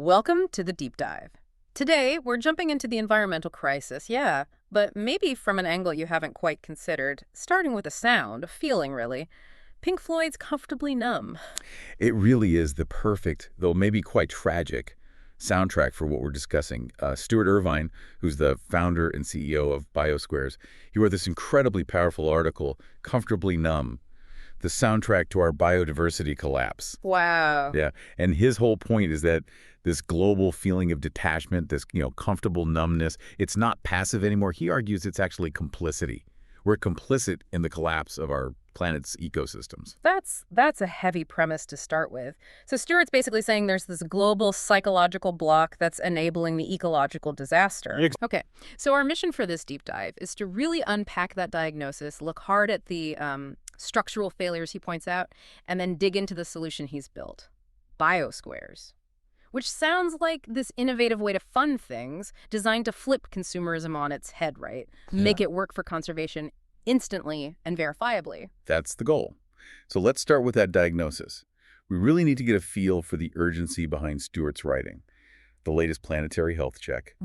Welcome to the deep dive. Today, we're jumping into the environmental crisis, yeah, but maybe from an angle you haven't quite considered, starting with a sound, a feeling really. Pink Floyd's Comfortably Numb. It really is the perfect, though maybe quite tragic, soundtrack for what we're discussing. Stewart Irvine, who's the founder and CEO of BioSquares, he wrote this incredibly powerful article, Comfortably Numb, the soundtrack to our biodiversity collapse. Wow. Yeah, and his whole point is that this global feeling of detachment, this, comfortable numbness, it's not passive anymore. He argues it's actually complicity. We're complicit in the collapse of our planet's ecosystems. That's a heavy premise to start with. So Stewart's basically saying there's this global psychological block that's enabling the ecological disaster. Okay, so our mission for this deep dive is to really unpack that diagnosis, look hard at the structural failures he points out, and then dig into the solution he's built. BioSquares. Which sounds like this innovative way to fund things designed to flip consumerism on its head, right? Make it work for conservation instantly and verifiably. That's the goal. So let's start with that diagnosis. We really need to get a feel for the urgency behind Stewart's writing. The latest planetary health check.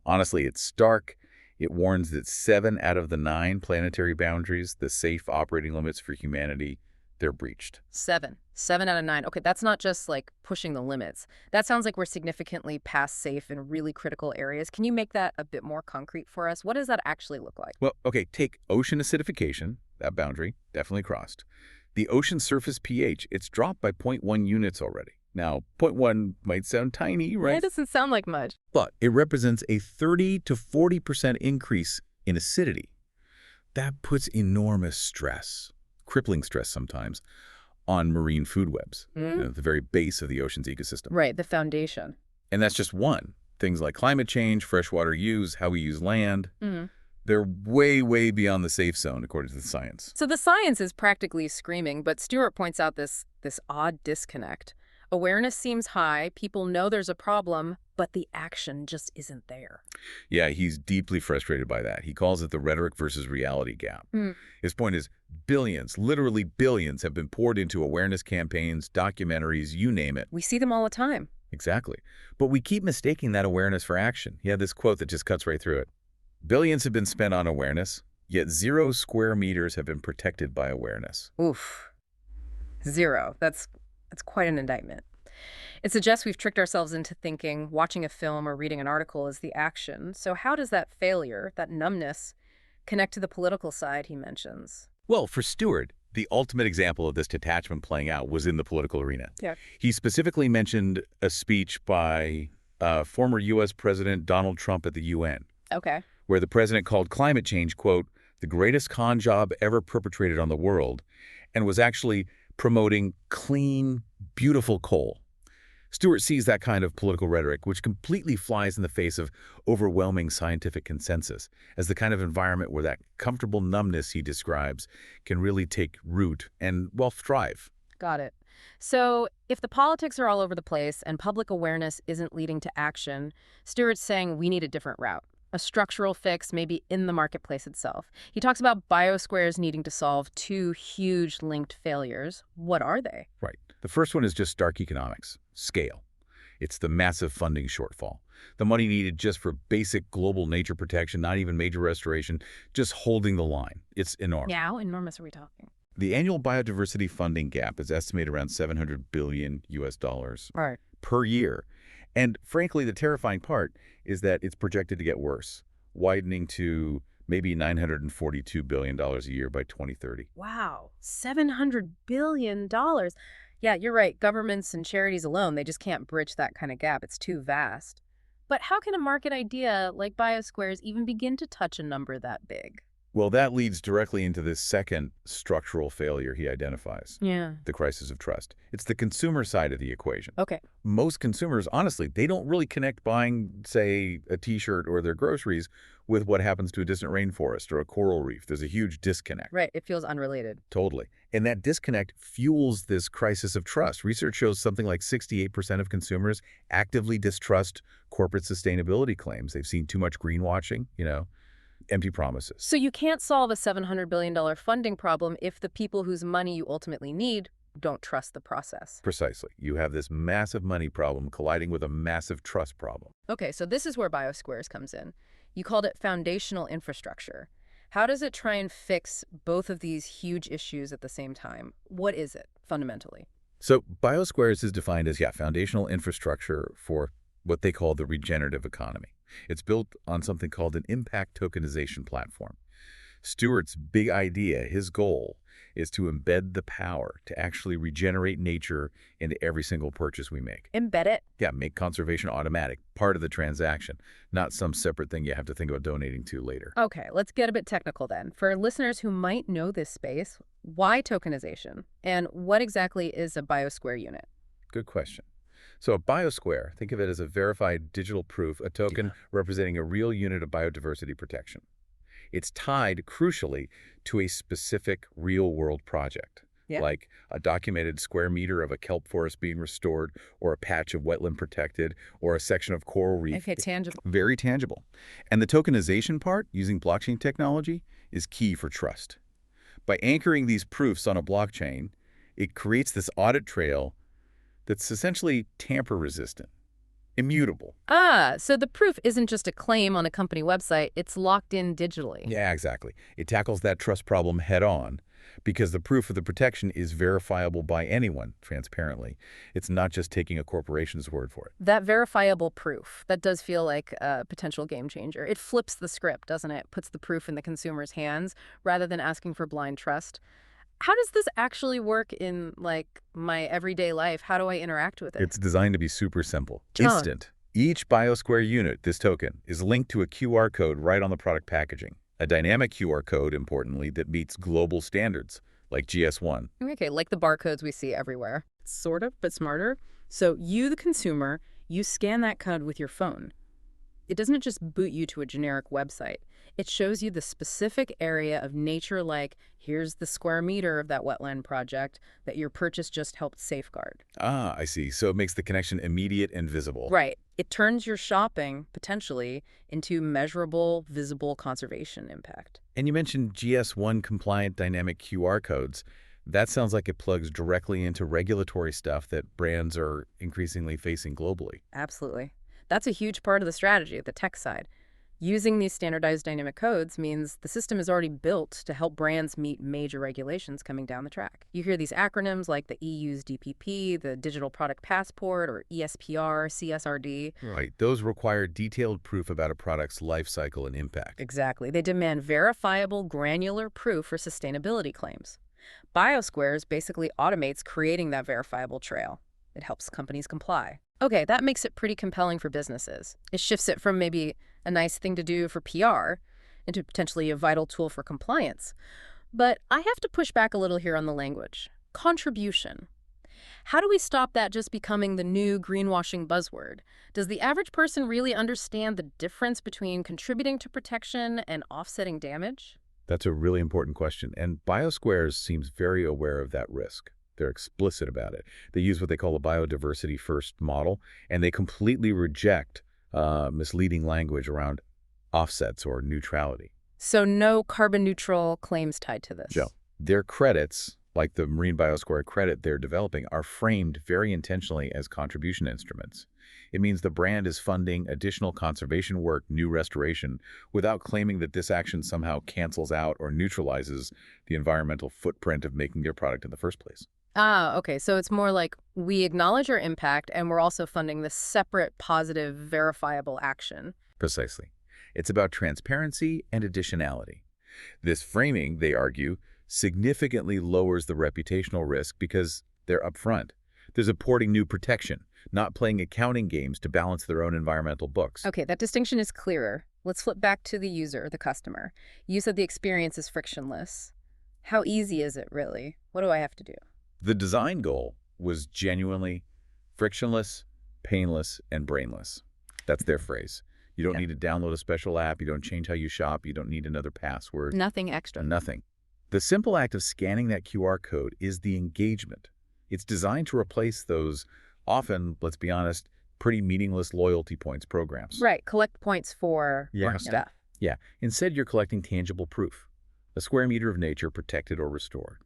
Honestly, it's stark. It warns that 7 out of the 9 planetary boundaries, the safe operating limits for humanity, they're breached. 7 out of 9. Okay, that's not just like pushing the limits. That sounds like we're significantly past safe in really critical areas. Can you make that a bit more concrete for us? What does that actually look like? Well, okay, take ocean acidification, that boundary, definitely crossed. The ocean surface pH, it's dropped by zero 0.1 units already. Now, zero 0.1 might sound tiny, right? It doesn't sound like much. But it represents a 30 to 40% increase in acidity. That puts enormous stress, crippling stress sometimes, on marine food webs, the very base of the ocean's ecosystem. Right, the foundation. And that's just one. Things like climate change, freshwater use, how we use land, they're way, way beyond the safe zone, according to the science. So the science is practically screaming, but Stewart points out this odd disconnect. Awareness seems high, people know there's a problem, but the action just isn't there. Yeah, he's deeply frustrated by that. He calls it the rhetoric versus reality gap. His point is billions, literally billions, have been poured into awareness campaigns, documentaries, you name it. We see them all the time. Exactly. But we keep mistaking that awareness for action. He had this quote that just cuts right through it. Billions have been spent on awareness, yet 0 square meters have been protected by awareness. Oof. 0. That's quite an indictment. It suggests we've tricked ourselves into thinking watching a film or reading an article is the action. So how does that failure, that numbness, connect to the political side he mentions? Well, for Stewart, the ultimate example of this detachment playing out was in the political arena. Yeah. He specifically mentioned a speech by former U.S. President Donald Trump at the UN, Okay. where the president called climate change, quote, the greatest con job ever perpetrated on the world, and was actually promoting clean, beautiful coal. Stewart sees that kind of political rhetoric, which completely flies in the face of overwhelming scientific consensus, as the kind of environment where that comfortable numbness he describes can really take root and, well, thrive. Got it. So if the politics are all over the place and public awareness isn't leading to action, Stewart's saying we need a different route. A structural fix maybe in the marketplace itself. He talks about BioSquares needing to solve 2 huge linked failures. What are they? Right. The first one is just stark economics, scale. It's the massive funding shortfall. The money needed just for basic global nature protection, not even major restoration, just holding the line. It's enormous. Yeah, how enormous are we talking? The annual biodiversity funding gap is estimated around $700 billion Right. per year. And frankly, the terrifying part is that it's projected to get worse, widening to maybe $942 billion a year by 2030. Wow, $700 billion. Yeah, you're right. Governments and charities alone, they just can't bridge that kind of gap. It's too vast. But how can a market idea like BioSquares even begin to touch a number that big? Well, that leads directly into this second structural failure he identifies, Yeah. the crisis of trust. It's the consumer side of the equation. Okay. Most consumers, honestly, they don't really connect buying, say, a T-shirt or their groceries with what happens to a distant rainforest or a coral reef. There's a huge disconnect. Right. It feels unrelated. Totally. And that disconnect fuels this crisis of trust. Research shows something like 68% of consumers actively distrust corporate sustainability claims. They've seen too much greenwashing, empty promises. So you can't solve a $700 billion funding problem if the people whose money you ultimately need don't trust the process. Precisely. You have this massive money problem colliding with a massive trust problem. Okay, so this is where BioSquares comes in. You called it foundational infrastructure. How does it try and fix both of these huge issues at the same time? What is it, fundamentally? So BioSquares is defined as, foundational infrastructure for what they call the regenerative economy. It's built on something called an impact tokenization platform. Stewart's big idea, his goal, is to embed the power to actually regenerate nature into every single purchase we make. Embed it? Yeah, make conservation automatic, part of the transaction, not some separate thing you have to think about donating to later. Okay, let's get a bit technical then. For listeners who might know this space, why tokenization? And what exactly is a BioSquare unit? Good question. So a BioSquare, think of it as a verified digital proof, a token representing a real unit of biodiversity protection. It's tied, crucially, to a specific real-world project, like a documented square meter of a kelp forest being restored, or a patch of wetland protected, or a section of coral reef. Okay, tangible. Very tangible. And the tokenization part, using blockchain technology, is key for trust. By anchoring these proofs on a blockchain, it creates this audit trail that's essentially tamper-resistant. Immutable. So the proof isn't just a claim on a company website, it's locked in digitally. Yeah, exactly. It tackles that trust problem head-on because the proof of the protection is verifiable by anyone, transparently. It's not just taking a corporation's word for it. That verifiable proof, that does feel like a potential game changer. It flips the script, doesn't it? Puts the proof in the consumer's hands rather than asking for blind trust. How does this actually work in, like, my everyday life? How do I interact with it? It's designed to be super simple. Instant. Each BioSquare unit, this token, is linked to a QR code right on the product packaging. A dynamic QR code, importantly, that meets global standards, like GS1. Okay, like the barcodes we see everywhere. Sort of, but smarter. So you, the consumer, you scan that code with your phone. It doesn't just boot you to a generic website. It shows you the specific area of nature, like, here's the square meter of that wetland project that your purchase just helped safeguard. Ah, I see. So it makes the connection immediate and visible. Right. It turns your shopping, potentially, into measurable, visible conservation impact. And you mentioned GS1 compliant dynamic QR codes. That sounds like it plugs directly into regulatory stuff that brands are increasingly facing globally. Absolutely. That's a huge part of the strategy, the tech side. Using these standardized dynamic codes means the system is already built to help brands meet major regulations coming down the track. You hear these acronyms like the EU's DPP, the Digital Product Passport, or ESPR, CSRD. Right. Those require detailed proof about a product's life cycle and impact. Exactly. They demand verifiable, granular proof for sustainability claims. BioSquares basically automates creating that verifiable trail. It helps companies comply. Okay, that makes it pretty compelling for businesses. It shifts it from maybe a nice thing to do for PR into potentially a vital tool for compliance. But I have to push back a little here on the language. Contribution. How do we stop that just becoming the new greenwashing buzzword? Does the average person really understand the difference between contributing to protection and offsetting damage? That's a really important question, and BioSquares seems very aware of that risk. They're explicit about it. They use what they call a biodiversity first model, and they completely reject misleading language around offsets or neutrality. So no carbon neutral claims tied to this? Joe, their credits, like the Marine BioSquare credit they're developing, are framed very intentionally as contribution instruments. It means the brand is funding additional conservation work, new restoration, without claiming that this action somehow cancels out or neutralizes the environmental footprint of making their product in the first place. Okay. So it's more like we acknowledge our impact and we're also funding this separate, positive, verifiable action. Precisely. It's about transparency and additionality. This framing, they argue, significantly lowers the reputational risk because they're upfront. They're supporting new protection, not playing accounting games to balance their own environmental books. Okay, that distinction is clearer. Let's flip back to the user, the customer. You said the experience is frictionless. How easy is it, really? What do I have to do? The design goal was genuinely frictionless, painless, and brainless. That's their phrase. You don't need to download a special app. You don't change how you shop. You don't need another password. Nothing extra. Nothing. The simple act of scanning that QR code is the engagement. It's designed to replace those often, let's be honest, pretty meaningless loyalty points programs. Right. Collect points for stuff. Yeah. Instead, you're collecting tangible proof. A square meter of nature protected or restored.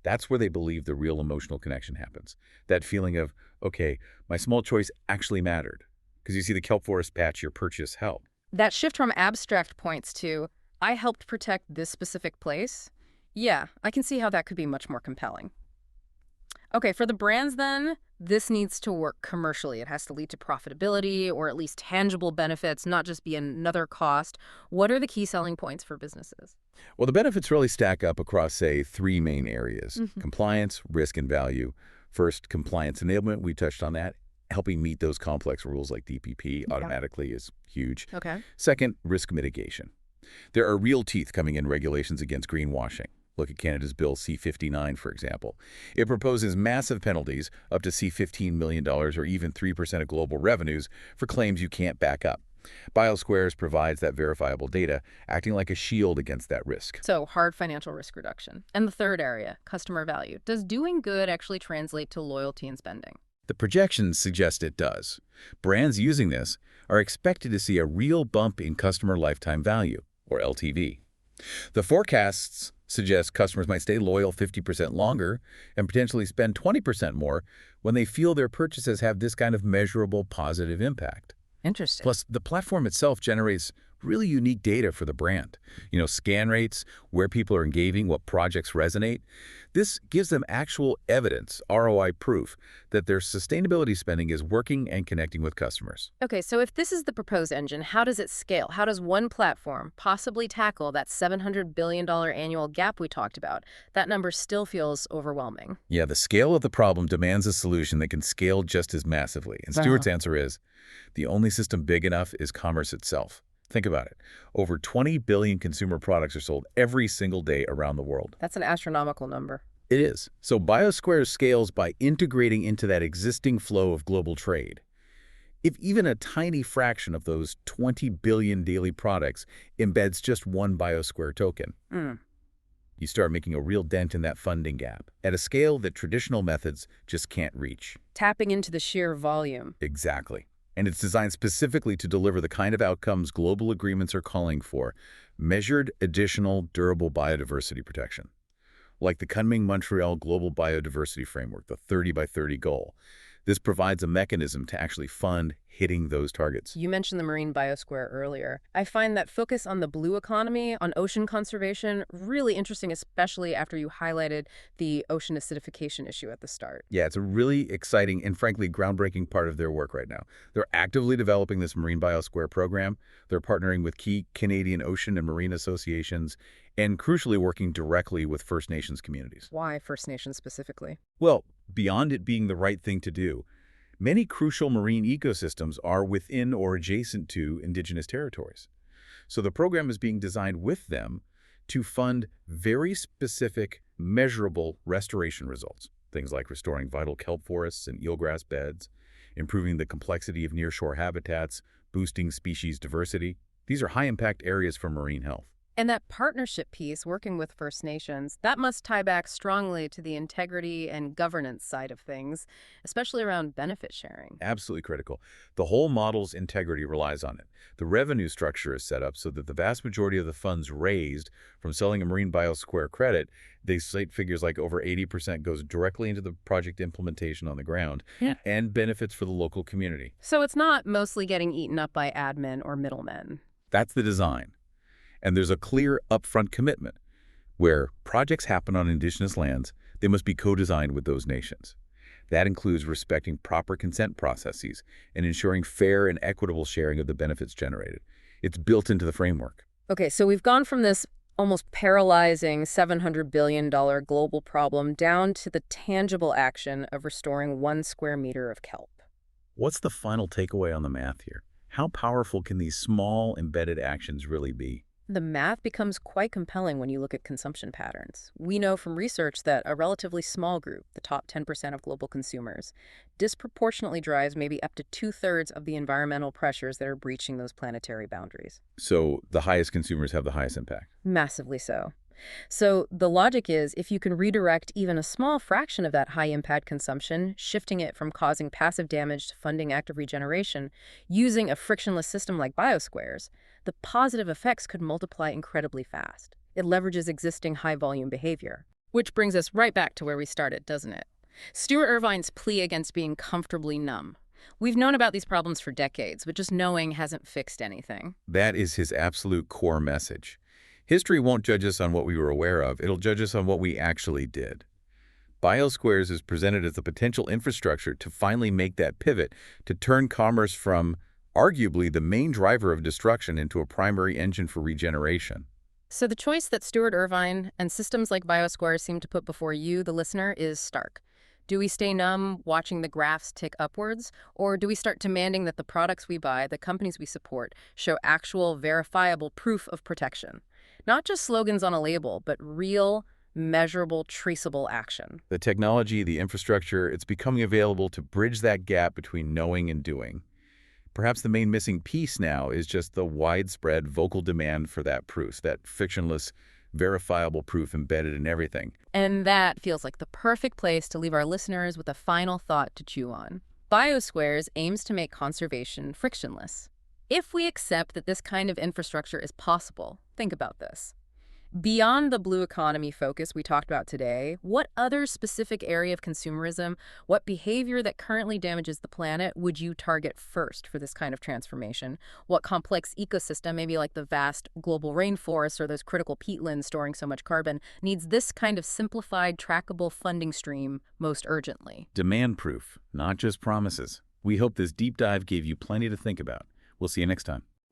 That's where they believe the real emotional connection happens. That feeling of, okay, my small choice actually mattered. Because you see, the kelp forest patch your purchase helped. That shift from abstract points to, I helped protect this specific place, yeah, I can see how that could be much more compelling. Okay, for the brands then, this needs to work commercially. It has to lead to profitability or at least tangible benefits, not just be another cost. What are the key selling points for businesses? Well, the benefits really stack up across, say, three main areas: compliance, risk, and value. First, compliance enablement. We touched on that. Helping meet those complex rules like DPP automatically is huge. Okay. Second, risk mitigation. There are real teeth coming in regulations against greenwashing. Look at Canada's Bill C-59, for example. It proposes massive penalties, up to $15 million or even 3% of global revenues, for claims you can't back up. BioSquares provides that verifiable data, acting like a shield against that risk. So hard financial risk reduction. And the third area, customer value. Does doing good actually translate to loyalty and spending? The projections suggest it does. Brands using this are expected to see a real bump in customer lifetime value, or LTV. The forecasts suggest customers might stay loyal 50% longer and potentially spend 20% more when they feel their purchases have this kind of measurable positive impact. Interesting. Plus, the platform itself generates really unique data for the brand. Scan rates, where people are engaging, what projects resonate. This gives them actual evidence, ROI proof, that their sustainability spending is working and connecting with customers. Okay, so if this is the proposed engine, how does it scale? How does one platform possibly tackle that $700 billion annual gap we talked about? That number still feels overwhelming. Yeah, the scale of the problem demands a solution that can scale just as massively. And Stewart's answer is, the only system big enough is commerce itself. Think about it. Over 20 billion consumer products are sold every single day around the world. That's an astronomical number. It is. So BioSquare scales by integrating into that existing flow of global trade. If even a tiny fraction of those 20 billion daily products embeds just one BioSquare token, you start making a real dent in that funding gap at a scale that traditional methods just can't reach. Tapping into the sheer volume. Exactly. And it's designed specifically to deliver the kind of outcomes global agreements are calling for: measured, additional, durable biodiversity protection. Like the Kunming-Montreal Global Biodiversity Framework, the 30 by 30 goal. This provides a mechanism to actually fund hitting those targets. You mentioned the Marine BioSquare earlier. I find that focus on the blue economy, on ocean conservation, really interesting, especially after you highlighted the ocean acidification issue at the start. Yeah, it's a really exciting and frankly groundbreaking part of their work right now. They're actively developing this Marine BioSquare program. They're partnering with key Canadian ocean and marine associations and crucially working directly with First Nations communities. Why First Nations specifically? Well, beyond it being the right thing to do, many crucial marine ecosystems are within or adjacent to Indigenous territories. So the program is being designed with them to fund very specific, measurable restoration results. Things like restoring vital kelp forests and eelgrass beds, improving the complexity of nearshore habitats, boosting species diversity. These are high-impact areas for marine health. And that partnership piece, working with First Nations, that must tie back strongly to the integrity and governance side of things, especially around benefit sharing. Absolutely critical. The whole model's integrity relies on it. The revenue structure is set up so that the vast majority of the funds raised from selling a Marine BioSquare credit, they cite figures like over 80% goes directly into the project implementation on the ground and benefits for the local community. So it's not mostly getting eaten up by admin or middlemen. That's the design. And there's a clear upfront commitment. Where projects happen on Indigenous lands, they must be co-designed with those nations. That includes respecting proper consent processes and ensuring fair and equitable sharing of the benefits generated. It's built into the framework. Okay, so we've gone from this almost paralyzing $700 billion global problem down to the tangible action of restoring 1 square meter of kelp. What's the final takeaway on the math here? How powerful can these small embedded actions really be? The math becomes quite compelling when you look at consumption patterns. We know from research that a relatively small group, the top 10% of global consumers, disproportionately drives maybe up to 2/3 of the environmental pressures that are breaching those planetary boundaries. So the highest consumers have the highest impact. Massively so. So the logic is, if you can redirect even a small fraction of that high-impact consumption, shifting it from causing passive damage to funding active regeneration, using a frictionless system like BioSquares, the positive effects could multiply incredibly fast. It leverages existing high-volume behavior. Which brings us right back to where we started, doesn't it? Stewart Irvine's plea against being comfortably numb. We've known about these problems for decades, but just knowing hasn't fixed anything. That is his absolute core message. History won't judge us on what we were aware of, it'll judge us on what we actually did. BioSquares is presented as the potential infrastructure to finally make that pivot, to turn commerce from arguably the main driver of destruction into a primary engine for regeneration. So the choice that Stewart Irvine and systems like BioSquare seem to put before you, the listener, is stark. Do we stay numb, watching the graphs tick upwards, or do we start demanding that the products we buy, the companies we support, show actual, verifiable proof of protection? Not just slogans on a label, but real, measurable, traceable action. The technology, the infrastructure, it's becoming available to bridge that gap between knowing and doing. Perhaps the main missing piece now is just the widespread vocal demand for that proof, that frictionless, verifiable proof embedded in everything. And that feels like the perfect place to leave our listeners with a final thought to chew on. BioSquares aims to make conservation frictionless. If we accept that this kind of infrastructure is possible, think about this. Beyond the blue economy focus we talked about today, what other specific area of consumerism, what behavior that currently damages the planet would you target first for this kind of transformation? What complex ecosystem, maybe like the vast global rainforests or those critical peatlands storing so much carbon, needs this kind of simplified, trackable funding stream most urgently? Demand proof, not just promises. We hope this deep dive gave you plenty to think about. We'll see you next time.